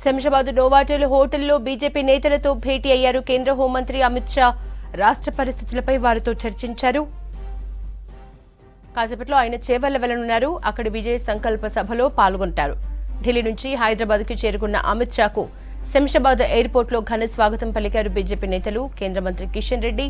Shamshabad Novotel హోటల్లో BJP నేతలతో భేటీ అయ్యారు కేంద్ర హోంమంత్రి అమిత్ షా. రాష్ట్ర పరిస్థితులపై వారితో చర్చించారు. కాసేపట్లో ఆయన చేవెళ్ల వెళ్లనున్నారు. అక్కడి విజయ సంకల్ప సభలో పాల్గొంటారు. ఢిల్లీ నుంచి హైదరాబాద్కు చేరుకున్న అమిత్ షాకు శంషాబాద్ ఎయిర్పోర్ట్లో ఘన స్వాగతం పలికారు బీజేపీ నేతలు. కేంద్ర మంత్రి కిషన్ రెడ్డి,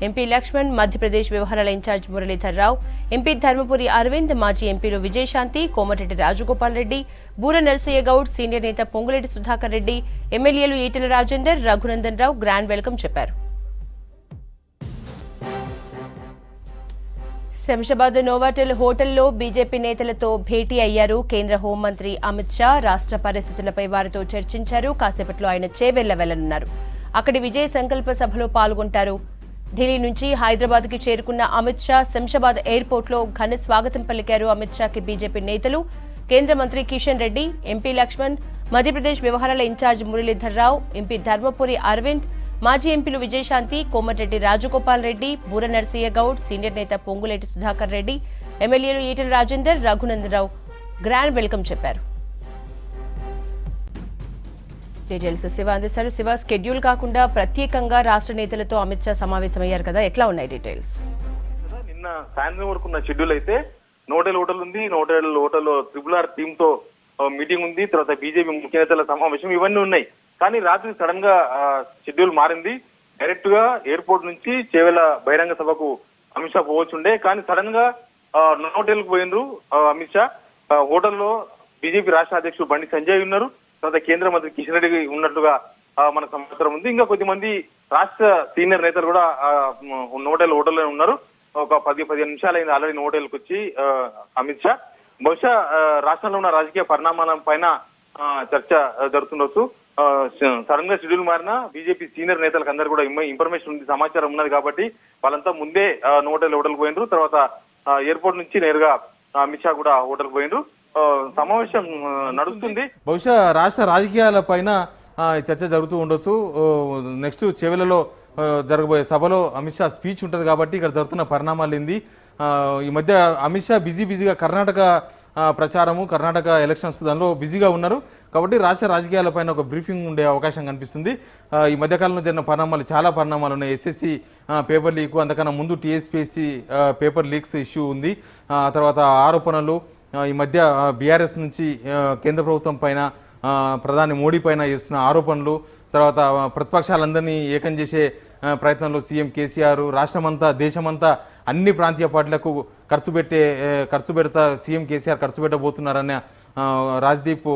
ఎంపీ లక్ష్మణ్, మధ్యప్రదేశ్ వ్యవహారాల ఇన్ఛార్జ్ మురళీధర్ రావు, ఎంపీ ధర్మపురి అరవింద్, మాజీ ఎంపీలు విజయశాంతి, కోమటిరెడ్డి రాజగోపాల్ రెడ్డి, బూర నరసయ్య గౌడ్, సీనియర్ నేత పొంగులేటి సుధాకర్ రెడ్డి, ఎమ్మెల్యేలు ఈటెల రాజేందర్, రఘునందన్ రావు గ్రాండ్ వెల్కమ్ చెప్పారు. శంషాబాద్ నోవాటెల్ హోటల్లో బీజేపీ నేతలతో భేటీ అయ్యారు కేంద్ర హోంమంత్రి అమిత్ షా. రాష్ట్ర పరిస్థితులపై వారితో చర్చించారు. కాసేపట్లో ఆయన చేవెళ్ల వెళ్లనున్నారు. అక్కడి విజయ సంకల్ప సభలో పాల్గొంటారు. ఢిల్లీ నుంచి హైదరాబాద్కి చేరుకున్న అమిత్ షా శంషాబాద్ ఎయిర్పోర్ట్లో ఘన స్వాగతం పలికారు. అమిత్ షాకి బీజేపీ నేతలు, కేంద్ర మంత్రి కిషన్ రెడ్డి, ఎంపీ లక్ష్మణ్, మధ్యప్రదేశ్ వ్యవహారాల ఇన్ఛార్జ్ మురళీధర్ రావు, ఎంపీ ధర్మపురి అరవింద్, మాజీ ఎంపీలు విజయశాంతి, కోమటిరెడ్డి రాజగోపాల్ రెడ్డి, బూర నరసయ్య గౌడ్, సీనియర్ నేత పొంగులేటి సుధాకర్ రెడ్డి, ఎమ్మెల్యేలు ఈటెల రాజేందర్, రఘునందన్ రావు గ్రాండ్ వెల్కమ్ చెప్పారు. డీటెయిల్స్ శివ అందిస్తారు. శివ, స్కెడ్యూల్ కాకుండా ప్రత్యేకంగా రాష్ట్ర నేతలతో అమిత్ షా సమావేశమయ్యారు కదా, ఎట్లా ఉన్నాయి డీటెయిల్స్? నిన్న సాయంత్రం వరకు ఉన్న షెడ్యూల్ అయితే నోటెల్ హోటల్ ఉంది. నోటెల్ హోటల్ ట్రిపుల్ టీమ్ తో మీటింగ్ ఉంది. తర్వాత బీజేపీ ముఖ్య నేతల సమావేశం, ఇవన్నీ ఉన్నాయి. కానీ రాత్రి సడన్ గా షెడ్యూల్ మారింది. డైరెక్ట్ గా ఎయిర్పోర్ట్ నుంచి చేవెళ్ల బహిరంగ సభకు అమిత్ షా పోవచ్చుండే. కానీ సడన్ గా నోటెల్ కు పోయినరు అమిత్ షా. హోటల్లో బీజేపీ రాష్ట్ర అధ్యక్షుడు బండి సంజయ్ ఉన్నారు. తర్వాత కేంద్ర మంత్రి కిషన్ రెడ్డి ఉన్నట్లుగా మనకు సమాచారం ఉంది. ఇంకా కొద్దిమంది రాష్ట్ర సీనియర్ నేతలు కూడా నోటెల్ హోటల్లో ఉన్నారు. ఒక 10-15 నిమిషాలు అయింది ఆల్రెడీ నోటెల్కి వచ్చి అమిత్ షా. బహుశా రాష్ట్రంలో ఉన్న రాజకీయ పరిణామాల పైన చర్చ జరుగుతుండొచ్చు. సడన్ గా షెడ్యూల్ మారిన బీజేపీ సీనియర్ నేతలకు అందరూ కూడా ఇన్ఫర్మేషన్ ఉంది, సమాచారం ఉన్నది కాబట్టి వాళ్ళంతా ముందే నోటెల్ హోటల్కి పోయినరు. తర్వాత ఎయిర్పోర్ట్ నుంచి నేరుగా అమిత్ షా కూడా హోటల్కి పోయినరు. సమావేశం నడుస్తుంది. బహుశా రాష్ట్ర రాజకీయాల పైన చర్చ జరుగుతూ ఉండొచ్చు. నెక్స్ట్ చెవెలలో జరగబోయే సభలో అమిత్ షా స్పీచ్ ఉంటుంది కాబట్టి ఇక్కడ జరుగుతున్న పరిణామాలు ఏంది. ఈ మధ్య అమిత్ షా బిజీగా కర్ణాటక ప్రచారము, కర్ణాటక ఎలక్షన్స్ దానిలో బిజీగా ఉన్నారు కాబట్టి రాష్ట్ర రాజకీయాలపైన ఒక బ్రీఫింగ్ ఉండే అవకాశం కనిపిస్తుంది. ఈ మధ్యకాలంలో జరిగిన పరిణామాలు, చాలా పరిణామాలు ఉన్నాయి. ఎస్ఎస్సి పేపర్ లీక్, అంతకన్నా ముందు టీఎస్పీఎస్సీ పేపర్ లీక్స్ ఇష్యూ ఉంది. తర్వాత ఆరోపణలు, ఈ మధ్య బీఆర్ఎస్ నుంచి కేంద్ర ప్రభుత్వం పైన, ప్రధాని మోడీ పైన చేస్తున్న ఆరోపణలు, తర్వాత ప్రతిపక్షాలందరినీ ఏకం చేసే ప్రయత్నంలో సీఎం కేసీఆర్, రాష్ట్రమంతా దేశమంతా అన్ని ప్రాంతీయ పార్టీలకు ఖర్చు పెడతా సీఎం కేసీఆర్ ఖర్చు పెట్టబోతున్నారనే రాజ్దీప్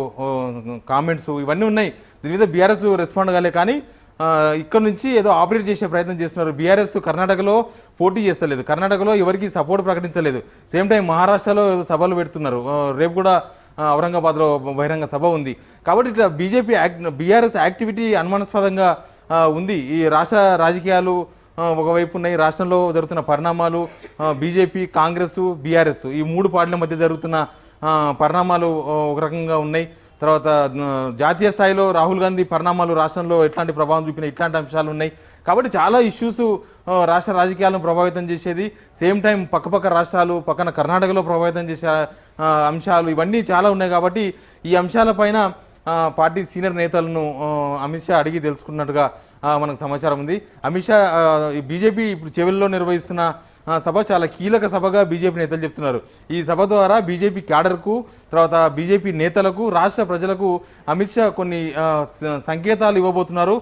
కామెంట్స్ ఇవన్నీ ఉన్నాయి. దీని మీద బీఆర్ఎస్ రెస్పాండ్ కాలే. కానీ ఇక్కడ నుంచి ఏదో ఆపరేట్ చేసే ప్రయత్నం చేస్తున్నారు. బీఆర్ఎస్ కర్ణాటకలో పోటీ చేస్తలేదు, కర్ణాటకలో ఎవరికి సపోర్ట్ ప్రకటించలేదు. సేమ్ టైం మహారాష్ట్రలో సభలు పెడుతున్నారు. రేపు కూడా ఔరంగాబాద్లో బహిరంగ సభ ఉంది. కాబట్టి ఇట్లా బీఆర్ఎస్ యాక్టివిటీ అనుమానాస్పదంగా ఉంది. ఈ రాష్ట్ర రాజకీయాలు ఒకవైపు ఉన్నాయి, రాష్ట్రంలో జరుగుతున్న పరిణామాలు, బీజేపీ, కాంగ్రెస్, బీఆర్ఎస్ ఈ 3 పార్టీల మధ్య జరుగుతున్న పరిణామాలు ఒక రకంగా ఉన్నాయి. తర్వాత జాతీయ స్థాయిలో రాహుల్ గాంధీ పరిణామాలు రాష్ట్రంలో ఎట్లాంటి ప్రభావం చూపిన ఇట్లాంటి అంశాలు ఉన్నాయి. కాబట్టి చాలా ఇష్యూస్ రాష్ట్ర రాజకీయాలను ప్రభావితం చేసేది. సేమ్ టైం పక్కపక్క రాష్ట్రాలు, పక్కన కర్ణాటకలో ప్రభావితం చేసే అంశాలు ఇవన్నీ చాలా ఉన్నాయి. కాబట్టి ఈ అంశాలపైన పార్టీ సీనియర్ నేతలను అమిత్ షా అడిగి తెలుసుకున్నట్టుగా మనకు సమాచారం ఉంది. అమిత్ షా బీజేపీ ఇప్పుడు చెవెల్లో నిర్వహిస్తున్న సభ చాలా కీలక సభగా బీజేపీ నేతలు చెప్తున్నారు. ఈ సభ ద్వారా బీజేపీ క్యాడర్కు, తర్వాత బీజేపీ నేతలకు, రాష్ట్ర ప్రజలకు అమిత్ షా కొన్ని సంకేతాలు ఇవ్వబోతున్నారు.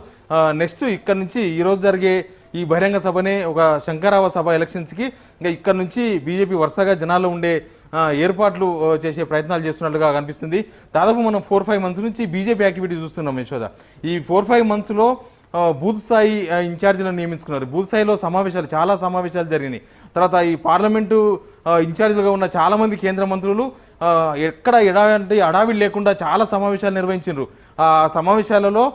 నెక్స్ట్ ఇక్కడ నుంచి ఈరోజు జరిగే ఈ బహిరంగ సభనే ఒక శంకరావ సభ ఎలక్షన్స్కి ఇంకా ఇక్కడ నుంచి బీజేపీ వరుసగా జనాల్లో ఉండే ఏర్పాట్లు చేసే ప్రయత్నాలు చేస్తున్నట్లుగా కనిపిస్తుంది. దాదాపు మనం 4-5 మంత్స్ నుంచి బీజేపీ యాక్టివిటీ చూస్తున్నాం యశోద. ఈ 4-5 మంత్స్లో బూత్ స్థాయి ఇన్ఛార్జీలను నియమించుకున్నారు. బూత్ స్థాయిలో చాలా సమావేశాలు జరిగినాయి. తర్వాత ఈ పార్లమెంటు ఇన్ఛార్జీలుగా ఉన్న చాలామంది కేంద్ర మంత్రులు ఎక్కడ అడావిడి లేకుండా చాలా సమావేశాలు నిర్వహించారు. ఆ సమావేశాలలో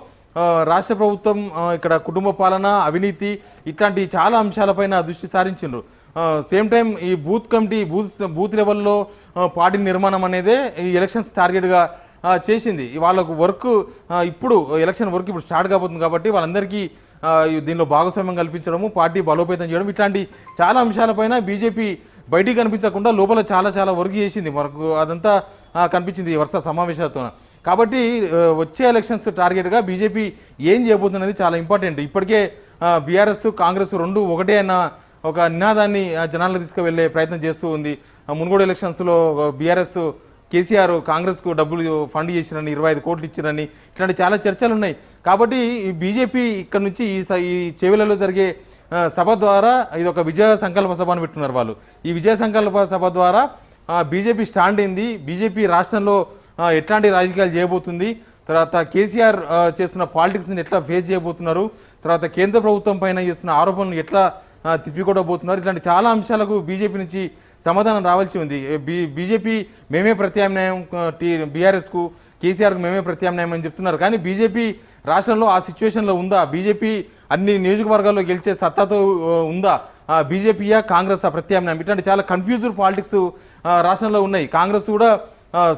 రాష్ట్ర ప్రభుత్వం, ఇక్కడ కుటుంబ పాలన, అవినీతి ఇట్లాంటి చాలా అంశాలపైన దృష్టి సారించారు. సేమ్ టైం ఈ బూత్ కమిటీ, బూత్ లెవెల్లో పార్టీ నిర్మాణం అనేదే ఈ ఎలక్షన్స్ టార్గెట్గా చేసింది. వాళ్ళకు వర్క్ ఇప్పుడు ఎలక్షన్ వర్క్ ఇప్పుడు స్టార్ట్ కాబోతుంది కాబట్టి వాళ్ళందరికీ దీనిలో భాగస్వామ్యం కల్పించడము, పార్టీ బలోపేతం చేయడం ఇట్లాంటి చాలా అంశాలపైన బీజేపీ బయటికి కనిపించకుండా లోపల చాలా వర్క్ చేసింది. మనకు అదంతా కనిపించింది ఈ వరుస సమావేశాలతో. కాబట్టి వచ్చే ఎలక్షన్స్ టార్గెట్గా బీజేపీ ఏం చేయబోతున్నది చాలా ఇంపార్టెంట్. ఇప్పటికే బీఆర్ఎస్ కాంగ్రెస్ రెండు ఒకటే అన్న ఒక నినాదాన్ని జనాలకు తీసుకువెళ్ళే ప్రయత్నం చేస్తూ ఉంది. మునుగోడు ఎలక్షన్స్లో బీఆర్ఎస్ కేసీఆర్ కాంగ్రెస్కు డబ్బులు ఫండ్ చేసిరని 25 కోట్లు ఇచ్చిరని ఇట్లాంటి చాలా చర్చలు ఉన్నాయి. కాబట్టి ఈ బీజేపీ ఇక్కడ నుంచి ఈ చెవిలలో జరిగే సభ ద్వారా ఇది ఒక విజయ సంకల్ప సభ అని పెట్టున్నారు వాళ్ళు. ఈ విజయ సంకల్ప సభ ద్వారా బీజేపీ స్టాండ్ ఏంది, బీజేపీ రాష్ట్రంలో ఎట్లాంటి రాజకీయాలు చేయబోతుంది, తర్వాత కేసీఆర్ చేస్తున్న పాలిటిక్స్ని ఎట్లా ఫేస్ చేయబోతున్నారు, తర్వాత కేంద్ర ప్రభుత్వం పైన చేస్తున్న ఆరోపణలు ఎట్లా తిప్పికొట్టబోతున్నారు, ఇట్లాంటి చాలా అంశాలకు బీజేపీ నుంచి సమాధానం రావాల్సి ఉంది. బీజేపీ మేమే ప్రత్యామ్నాయం బీఆర్ఎస్కు, కేసీఆర్కు మేమే ప్రత్యామ్నాయం అని చెప్తున్నారు. కానీ బీజేపీ రాష్ట్రంలో ఆ సిచ్యువేషన్లో ఉందా, బీజేపీ అన్ని నియోజకవర్గాల్లో గెలిచే సత్తాతో ఉందా, బీజేపీయా కాంగ్రెస్ ప్రత్యామ్నాయం, ఇట్లాంటి చాలా కన్ఫ్యూజ్డ్ పాలిటిక్స్ రాష్ట్రంలో ఉన్నాయి. కాంగ్రెస్ కూడా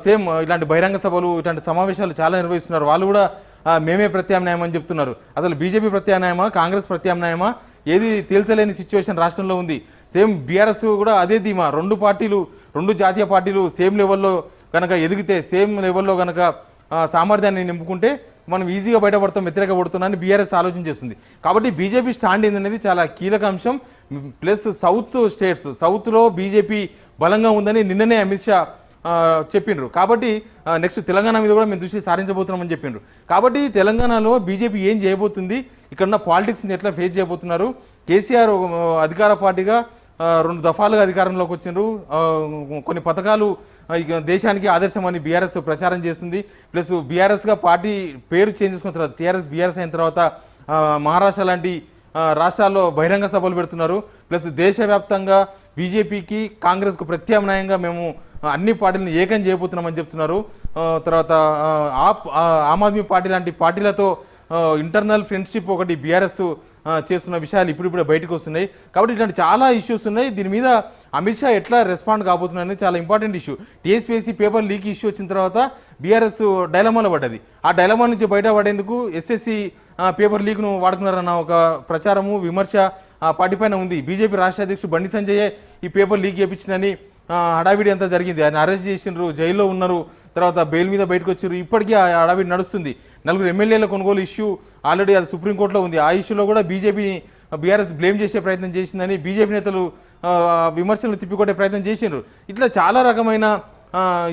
సేమ్ ఇలాంటి బహిరంగ సభలు ఇట్లాంటి సమావేశాలు చాలా నిర్వహిస్తున్నారు. వాళ్ళు కూడా మేమే ప్రత్యామ్నాయం అని చెప్తున్నారు. అసలు బీజేపీ ప్రత్యామ్నాయమా కాంగ్రెస్ ప్రత్యామ్నాయమా ఏది తేల్చలేని సిచ్యువేషన్ రాష్ట్రంలో ఉంది. సేమ్ బీఆర్ఎస్ కూడా అదే ధీమా, రెండు జాతీయ పార్టీలు సేమ్ లెవెల్లో కనుక ఎదిగితే, సేమ్ లెవెల్లో కనుక సామర్థ్యాన్ని నింపుకుంటే మనం ఈజీగా బయటపడతాం, వ్యతిరేక పడుతున్నామని బీఆర్ఎస్ ఆలోచన చేస్తుంది. కాబట్టి బీజేపీ స్టాండ్ ఏందనేది చాలా కీలక అంశం. ప్లస్ సౌత్ స్టేట్స్, సౌత్లో బీజేపీ బలంగా ఉందని నిన్ననే అమిత్ షా చెప్పిండ్రు. కాబట్టి నెక్స్ట్ తెలంగాణ మీద కూడా మేము దృష్టి సారించబోతున్నామని చెప్పిండ్రు. కాబట్టి తెలంగాణలో బీజేపీ ఏం చేయబోతుంది, ఇక్కడున్న పాలిటిక్స్ని ఎట్లా ఫేస్ చేయబోతున్నారు, కేసీఆర్ అధికార పార్టీగా 2 దఫాలుగా అధికారంలోకి వచ్చిండ్రు, కొన్ని పథకాలు దేశానికి ఆదర్శమని బీఆర్ఎస్ ప్రచారం చేస్తుంది. ప్లస్ బీఆర్ఎస్గా పార్టీ పేరు చేంజ్ చేసుకున్న తర్వాత టీఆర్ఎస్ బీఆర్ఎస్ అయిన తర్వాత మహారాష్ట్ర లాంటి రాష్ట్రాల్లో బహిరంగ సభలు పెడుతున్నారు. ప్లస్ దేశవ్యాప్తంగా బీజేపీకి కాంగ్రెస్కు ప్రత్యామ్నాయంగా మేము అన్ని పార్టీలను ఏకం చేయబోతున్నామని చెప్తున్నారు. తర్వాత ఆమ్ ఆద్మీ పార్టీ లాంటి పార్టీలతో ఇంటర్నల్ ఫ్రెండ్షిప్ ఒకటి బీఆర్ఎస్ చేస్తున్న విషయాలు ఇప్పుడిప్పుడే బయటకు వస్తున్నాయి. కాబట్టి ఇట్లాంటి చాలా ఇష్యూస్ ఉన్నాయి. దీని మీద అమిత్ షా ఎట్లా రెస్పాండ్ కాబోతున్నారనేది చాలా important issue. TSPSC paper leak issue వచ్చిన తర్వాత బీఆర్ఎస్ డైలమాలో పడ్డది. ఆ డైలమా నుంచి బయటపడేందుకు ఎస్ఎస్సీ పేపర్ లీక్ను వాడుకున్నారన్న ఒక ప్రచారము, విమర్శ ఆ పార్టీ పైన ఉంది. బీజేపీ రాష్ట్ర అధ్యక్షుడు బండి సంజయ్ ఈ పేపర్ లీక్ చేయించిందని హడావిడి అంతా జరిగింది. ఆయన అరెస్ట్ చేసిండ్రు, జైల్లో ఉన్నారు, తర్వాత బెయిల్ మీద బయటకు వచ్చారు. ఇప్పటికీ ఆ హడావిడి నడుస్తుంది. 4 ఎమ్మెల్యేల కొనుగోలు ఇష్యూ ఆల్రెడీ అది సుప్రీంకోర్టులో ఉంది. ఆ ఇష్యూలో కూడా బీజేపీని బీఆర్ఎస్ బ్లేమ్ చేసే ప్రయత్నం చేసిందని బీజేపీ నేతలు విమర్శలు తిప్పికొట్టే ప్రయత్నం చేసిండ్రు. ఇట్లా చాలా రకమైన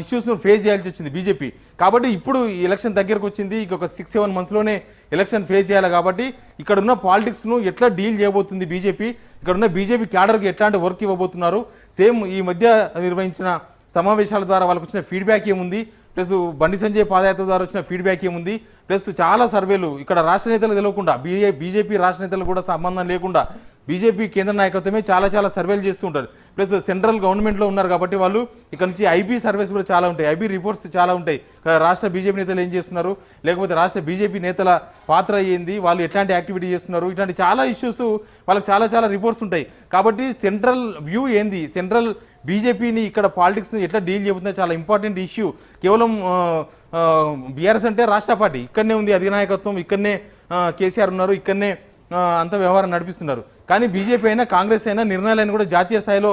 ఇష్యూస్ను ఫేస్ చేయాల్సి వచ్చింది బీజేపీ. కాబట్టి ఇప్పుడు ఈ ఎలక్షన్ దగ్గరకు వచ్చింది, ఇంకొక 6-7 మంత్స్లోనే ఎలక్షన్ ఫేస్ చేయాలి. కాబట్టి ఇక్కడ ఉన్న పాలిటిక్స్ను ఎట్లా డీల్ చేయబోతుంది బీజేపీ, ఇక్కడ ఉన్న బీజేపీ క్యాడర్కి ఎట్లాంటి వర్క్ ఇవ్వబోతున్నారు, సేమ్ ఈ మధ్య నిర్వహించిన సమావేశాల ద్వారా వాళ్ళకు వచ్చిన ఫీడ్బ్యాక్ ఏముంది, ప్లస్ బండి సంజయ్ పాదయాత్ర ద్వారా వచ్చిన ఫీడ్బ్యాక్ ఏముంది, ప్లస్ చాలా సర్వేలు ఇక్కడ రాష్ట్ర నేతలు తెలియకుండా బీజేపీ రాష్ట్ర నేతలు కూడా సంబంధం లేకుండా బీజేపీ కేంద్ర నాయకత్వమే చాలా సర్వేలు చేస్తూ ఉంటారు. ప్లస్ సెంట్రల్ గవర్నమెంట్లో ఉన్నారు కాబట్టి వాళ్ళు ఇక్కడ నుంచి ఐబీ సర్వేస్ కూడా చాలా ఉంటాయి, ఐబీ రిపోర్ట్స్ చాలా ఉంటాయి. రాష్ట్ర బీజేపీ నేతలు ఏం చేస్తున్నారు, లేకపోతే రాష్ట్ర బీజేపీ నేతల పాత్ర ఏంది, వాళ్ళు ఎట్లాంటి యాక్టివిటీ చేస్తున్నారు, ఇట్లాంటి చాలా ఇష్యూస్ వాళ్ళకి చాలా రిపోర్ట్స్ ఉంటాయి. కాబట్టి సెంట్రల్ వ్యూ ఏంది, సెంట్రల్ బీజేపీని ఇక్కడ పాలిటిక్స్ని ఎట్లా డీల్ చేయబోతుందో చాలా ఇంపార్టెంట్ ఇష్యూ. కేవలం బీఆర్ఎస్ అంటే రాష్ట్ర పార్టీ ఇక్కడనే ఉంది, అధినాయకత్వం ఇక్కడనే కేసీఆర్ ఉన్నారు, ఇక్కడనే అంత వ్యవహారం నడిపిస్తున్నారు. కానీ బీజేపీ అయినా కాంగ్రెస్ అయినా నిర్ణయాలన్నీ కూడా జాతీయ స్థాయిలో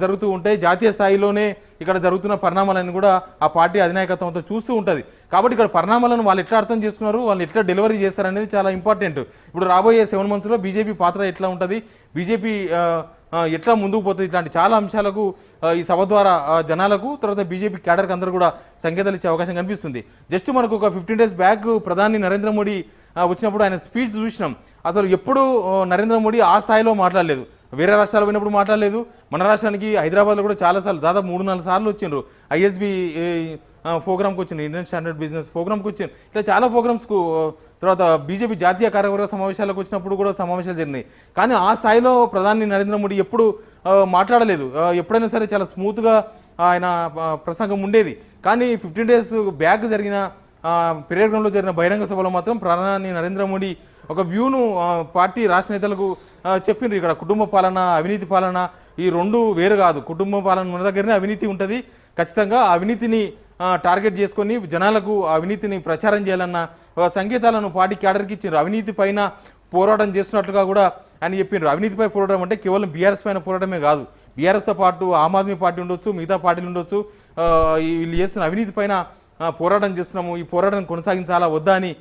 జరుగుతూ ఉంటాయి. జాతీయ స్థాయిలోనే ఇక్కడ జరుగుతున్న పరిణామాలను కూడా ఆ పార్టీ అధినాయకత్వంతో చూస్తూ ఉంటుంది. కాబట్టి ఇక్కడ పరిణామాలను వాళ్ళు ఎట్లా అర్థం చేసుకున్నారు, వాళ్ళు ఎట్లా డెలివరీ చేస్తారనేది చాలా ఇంపార్టెంట్. ఇప్పుడు రాబోయే 7 మంత్స్లో బీజేపీ పాత్ర ఎట్లా ఉంటుంది, బీజేపీ ఎట్లా ముందుకు పోతుంది, ఇట్లాంటి చాలా అంశాలకు ఈ సభ ద్వారా జనాలకు, తర్వాత బీజేపీ క్యాడర్కి అందరూ కూడా సంకేతాలు ఇచ్చే అవకాశం కనిపిస్తుంది. జస్ట్ మనకు ఒక 15 days బ్యాక్ ప్రధాని నరేంద్ర మోడీ వచ్చినప్పుడు ఆయన స్పీచ్ చూసినాం. అసలు ఎప్పుడు నరేంద్ర మోడీ ఆ స్థాయిలో మాట్లాడలేదు, వేరే రాష్ట్రాలు పోయినప్పుడు మాట్లాడలేదు. మన రాష్ట్రానికి హైదరాబాద్లో కూడా చాలాసార్లు దాదాపు 3-4 సార్లు వచ్చిండ్రు. ఐఎస్బి ప్రోగ్రామ్కి వచ్చిండ్రు, ఇండియన్ స్టాండర్డ్ బిజినెస్ ప్రోగ్రామ్కి వచ్చిండ్రు. ఇట్లా చాలా ప్రోగ్రామ్స్కు, తర్వాత బీజేపీ జాతీయ కార్యవర్గ సమావేశాలకు వచ్చినప్పుడు కూడా సమావేశాలు జరిగినాయి. కానీ ఆ స్థాయిలో ప్రధాని నరేంద్ర మోడీ ఎప్పుడు మాట్లాడలేదు. ఎప్పుడైనా సరే చాలా స్మూత్గా ఆయన ప్రసంగం ఉండేది. కానీ 15 days బ్యాక్ జరిగిన పెరేడ్గ్రౌండ్లో జరిగిన బహిరంగ సభలో మాత్రం ప్రధాని నరేంద్ర మోడీ ఒక వ్యూను పార్టీ రాష్ట్ర నేతలకు చెప్పిండ్రు. ఇక్కడ కుటుంబ పాలన, అవినీతి పాలన ఈ రెండు వేరు కాదు. కుటుంబ పాలన ఉన్న దగ్గరనే అవినీతి ఉంటుంది. ఖచ్చితంగా అవినీతిని టార్గెట్ చేసుకొని జనాలకు అవినీతిని ప్రచారం చేయాలన్న సంకేతాలను పార్టీ క్యాడర్కి ఇచ్చిండ్రు. అవినీతి పైన పోరాటం చేస్తున్నట్లుగా కూడా అని చెప్పిండ్రు. అవినీతిపై పోరాటం అంటే కేవలం బీఆర్ఎస్ పైన పోరాటమే కాదు, బీఆర్ఎస్తో పాటు ఆమ్ ఆద్మీ పార్టీ ఉండొచ్చు, మిగతా పార్టీలు ఉండొచ్చు, వీళ్ళు చేస్తున్న అవినీతి పైన పోరాటం చేస్తున్నాము, ఈ పోరాటం కొనసాగించాలా వద్దా అని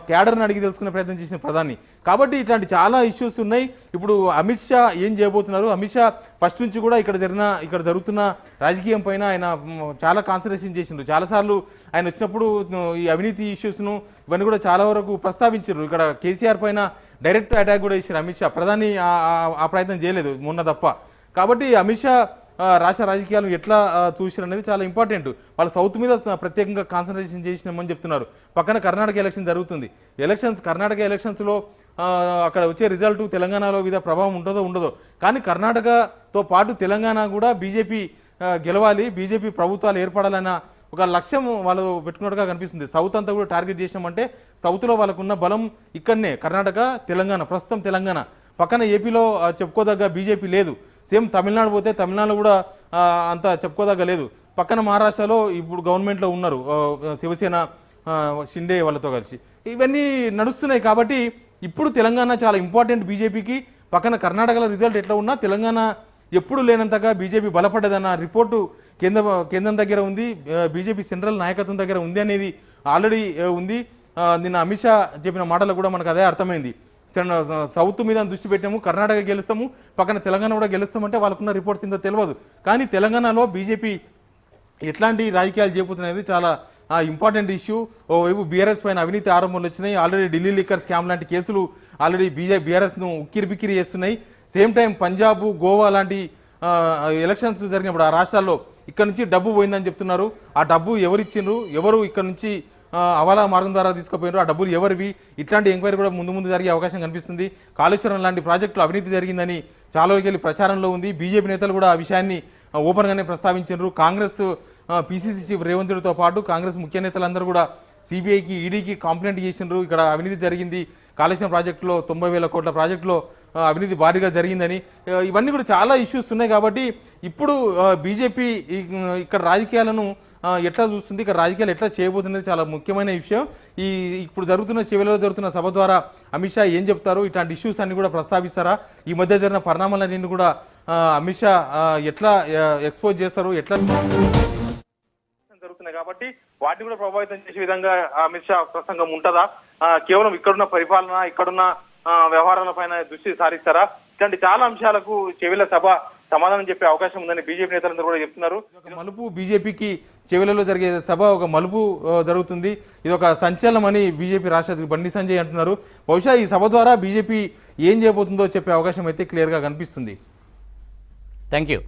క్యాడర్ని అడిగి తెలుసుకునే ప్రయత్నం చేసిన ప్రధాని. కాబట్టి ఇట్లాంటి చాలా ఇష్యూస్ ఉన్నాయి. ఇప్పుడు అమిత్ షా ఏం చేయబోతున్నారు? అమిత్ షా ఫస్ట్ నుంచి కూడా ఇక్కడ జరుగుతున్న రాజకీయం పైన ఆయన చాలా కాన్సన్ట్రేషన్ చేసిండ్రు. చాలాసార్లు ఆయన వచ్చినప్పుడు ఈ అవినీతి ఇష్యూస్ను ఇవన్నీ కూడా చాలా వరకు ప్రస్తావించారు. ఇక్కడ కేసీఆర్ పైన డైరెక్ట్ అటాక్ కూడా చేశారు అమిత్ షా. ప్రధాని ఆ ప్రయత్నం చేయలేదు మొన్న తప్ప. కాబట్టి అమిత్ షా రాష్ట్ర రాజకీయాలను ఎట్లా చూసారు అనేది చాలా ఇంపార్టెంట్. వాళ్ళు సౌత్ మీద ప్రత్యేకంగా కాన్సన్ట్రేషన్ చేసినామని చెప్తున్నారు. పక్కన కర్ణాటక ఎలక్షన్ జరుగుతుంది. కర్ణాటక ఎలక్షన్స్లో అక్కడ వచ్చే రిజల్ట్ తెలంగాణలో మీద ప్రభావం ఉంటుందో ఉండదో, కానీ కర్ణాటకతో పాటు తెలంగాణ కూడా బీజేపీ గెలవాలి, బీజేపీ ప్రభుత్వాలు ఏర్పడాలన్న ఒక లక్ష్యం వాళ్ళు పెట్టుకున్నట్టుగా కనిపిస్తుంది. సౌత్ అంతా కూడా టార్గెట్ చేసినామంటే సౌత్లో వాళ్ళకున్న బలం ఇక్కడనే కర్ణాటక, తెలంగాణ. ప్రస్తుతం తెలంగాణ పక్కన ఏపీలో చెప్పుకోదగ్గ బీజేపీ లేదు. సేమ్ తమిళనాడు పోతే తమిళనాడు కూడా అంత చెప్పుకోదగ్గ లేదు. పక్కన మహారాష్ట్రలో ఇప్పుడు గవర్నమెంట్లో ఉన్నారు శివసేన, షిండే వాళ్ళతో కలిసి. ఇవన్నీ నడుస్తున్నాయి. కాబట్టి ఇప్పుడు తెలంగాణ చాలా ఇంపార్టెంట్ బీజేపీకి. పక్కన కర్ణాటకలో రిజల్ట్ ఎట్లా ఉన్నా తెలంగాణ ఎప్పుడు లేనంతగా బీజేపీ బలపడ్డదన్న రిపోర్టు కేంద్రం దగ్గర ఉంది, బీజేపీ సెంట్రల్ నాయకత్వం దగ్గర ఉంది అనేది ఆల్రెడీ ఉంది. నిన్న అమిత్ షా చెప్పిన మాటలు కూడా మనకు అదే అర్థమైంది. సౌత్ మీద దృష్టి పెట్టాము, కర్ణాటక గెలుస్తాము, పక్కన తెలంగాణ కూడా గెలుస్తామంటే వాళ్ళకున్న రిపోర్ట్స్ ఏందో తెలియదు. కానీ తెలంగాణలో బీజేపీ ఎట్లాంటి రాజకీయాలు చేపుతున్నది చాలా ఇంపార్టెంట్ ఇష్యూ. ఓవైపు బీఆర్ఎస్ పైన అవినీతి ఆరోపణలు వచ్చినాయి. ఆల్రెడీ ఢిల్లీ లిక్కర్ స్కామ్ లాంటి కేసులు ఆల్రెడీ బీఆర్ఎస్ను ఉక్కిరిబిక్కిరి చేస్తున్నాయి. సేమ్ టైం పంజాబ్, గోవా లాంటి ఎలక్షన్స్ జరిగినప్పుడు ఆ రాష్ట్రాల్లో ఇక్కడ నుంచి డబ్బు పోయిందని చెప్తున్నారు. ఆ డబ్బు ఎవరిచ్చిండ్రు, ఎవరు ఇక్కడ నుంచి అవాలా మార్గం ద్వారా తీసుకుపోయినారు, ఆ డబ్బులు ఎవరివి, ఇట్లాంటి ఎంక్వైరీ కూడా ముందు జరిగే అవకాశం కనిపిస్తుంది. కాళేశ్వరం లాంటి ప్రాజెక్టులు అవినీతి జరిగిందని చాలా రోజులు ప్రచారంలో ఉంది. బీజేపీ నేతలు కూడా ఆ విషయాన్ని ఓపెన్గానే ప్రస్తావించారు. కాంగ్రెస్ పీసీసీ చీఫ్ రేవంత్ రెడ్డితో పాటు కాంగ్రెస్ ముఖ్య నేతలందరూ కూడా సిబిఐకి, ఈడీకి కంప్లైంట్ చేసినారు. ఇక్కడ అవినీతి జరిగింది, కాళేశ్వరం ప్రాజెక్టులో 90,000 కోట్ల ప్రాజెక్టులో అవినీతి భారీగా జరిగిందని. ఇవన్నీ కూడా చాలా ఇష్యూస్ ఉన్నాయి. కాబట్టి ఇప్పుడు బీజేపీ ఇక్కడ రాజకీయాలను ఎట్లా చూస్తుంది, ఇక్కడ రాజకీయాలు ఎట్లా చేయబోతున్నది చాలా ముఖ్యమైన విషయం. ఇప్పుడు చివరిలో జరుగుతున్న సభ ద్వారా అమిత్ షా ఏం చెప్తారు, ఇట్లాంటి ఇష్యూస్ అన్ని కూడా ప్రస్తావిస్తారా, ఈ మధ్య జరిగిన పరిణామాలన్నింటినీ కూడా అమిత్ షా ఎట్లా ఎక్స్పోజ్ చేస్తారు, ఎట్లా జరుగుతున్నాయి. కాబట్టి వాటిని కూడా ప్రభావితం చేసే విధంగా అమిత్ షా ప్రసంగం ఉంటుందా, కేవలం ఇక్కడున్న పరిపాలన, ఇక్కడున్న వ్యవహారాల పైన దృష్టి సారిస్తారా, ఇట్లాంటి చాలా అంశాలకు చెవిల సభ సమాధానం చెప్పే అవకాశం ఉందని బీజేపీ నేతలందరూ కూడా చెప్తున్నారు. మలుపు బీజేపీకి చెవిలలో జరిగే సభ ఒక మలుపు జరుగుతుంది. ఇది ఒక సంచలనం అని బీజేపీ రాష్ట్ర బండి సంజయ్ అంటున్నారు. బహుశా ఈ సభ ద్వారా బీజేపీ ఏం చేయబోతుందో చెప్పే అవకాశం అయితే క్లియర్గా కనిపిస్తుంది. Thank you.